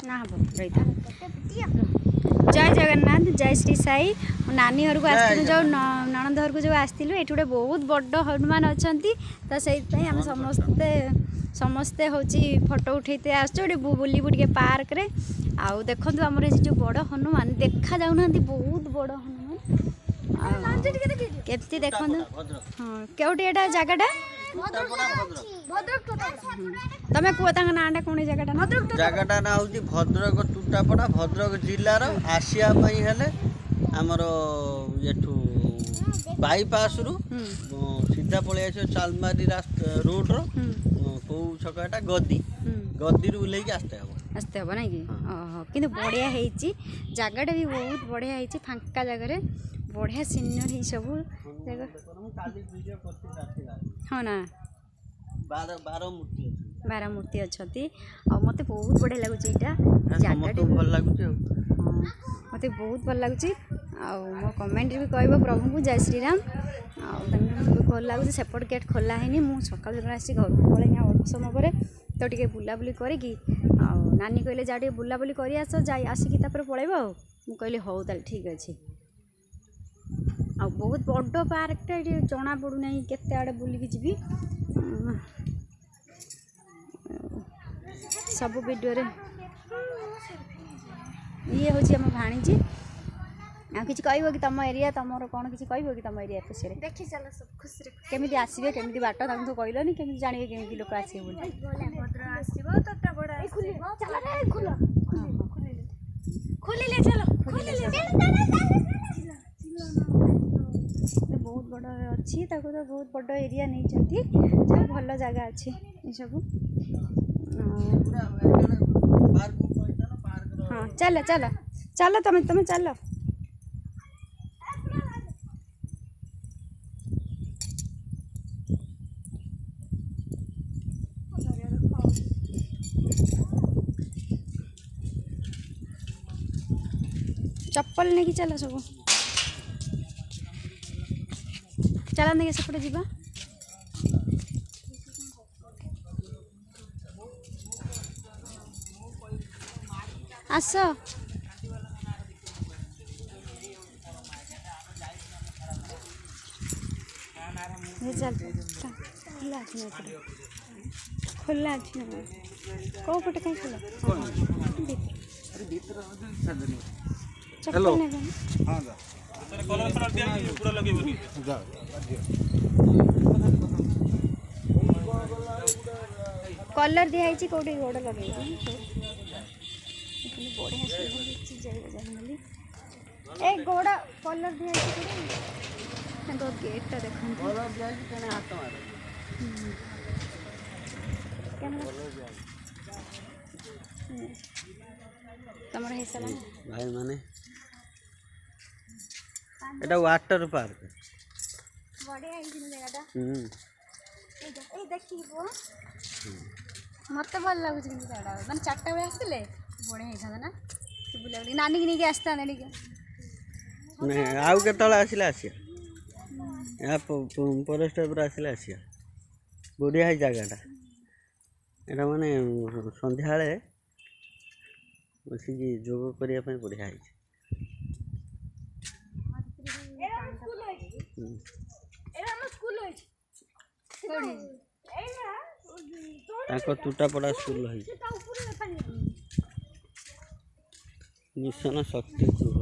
ना हम रही था। जय जगन्नाथ जय श्री साई नानी घर को आसलु जो ननद घर को जो आसलु ये गोटे बहुत बड़ हनुमान अच्छा तो से आम समस्ते समस्ते हूँ फोटो उठे आसटे बुलू टे पार्क रे आउ देखु आम जो बड़ हनुमान देखा जाऊना बहुत बड़ हनुमान केमती देखु हाँ कौटी एटा जगटा तमें कह ता नाटा कौन जगटा ना हूँ भद्रक टूटापड़ा भद्रक जिलार आसिया हेले आमर एठू बाईपास रु सीधा पलि आस चालमारी रोड रो छकटा गदी गदी रु उल्लेख आसते हम ना कि कि बढ़िया जगटा भी बहुत बढ़िया फांका जगह बढ़िया सीनरी सब हाँ ना बार मूर्ति अच्छा मत बहुत बढ़िया लगुच जगह भल लगुच मत बहुत भल लगुच मो कमेंट भी कह प्रभु को जय श्रीराम भल लगुच सेपट गेट खोला है मुझे सका आसी घर को पलैनी अल्प समय पर तो टे बुलाबुली करी नानी कहले जा बुलाबुली कर आस जा आसिक पलैब कहली हौ ताल ठीक अच्छे आ बहुत बड़ पार्कटा ये जना पड़ूना केते आड़े बुलिकी जीवी सब वीडियो रे ये हूँ आम भाणीजी आ कि कह कि तुम एरिया तुम कौन किसी कह कि तुम एरिया विषय देखी चलो सब खुशी केमी आसवे केमी बाट तो कहलनि केमी जानवे केमी लोक आसवे बहुत बड़ अच्छी तो बहुत बड़ एरिया नहीं भल जगह अच्छी सब हाँ चल चल चल तुम चल चप्पल नहीं चल सब चला नहीं सेपटे जीवा आस चल खोला अच्छी कौ पटे कहीं खोला हेलो कलर दिखाई कौटे गोड़ लगे बढ़िया ए गोड़ा कलर दिखाई तो गेटा देखो तुम भाई माने एटा वाटर पार्क बढ़िया जगह मत भल लगुच मैंने 4टा बजे आसते बढ़िया होता ना बुलाबुली नानी की नहीं आसता नहीं आउ के आसले आसिया या फॉरेस्ट पर आसले आसिया बढ़िया है जगहटा एटा माने संध्या बसिक जोग करने बढ़िया है टूटापड़ा स्कूल है मिशन शक्ति गृह।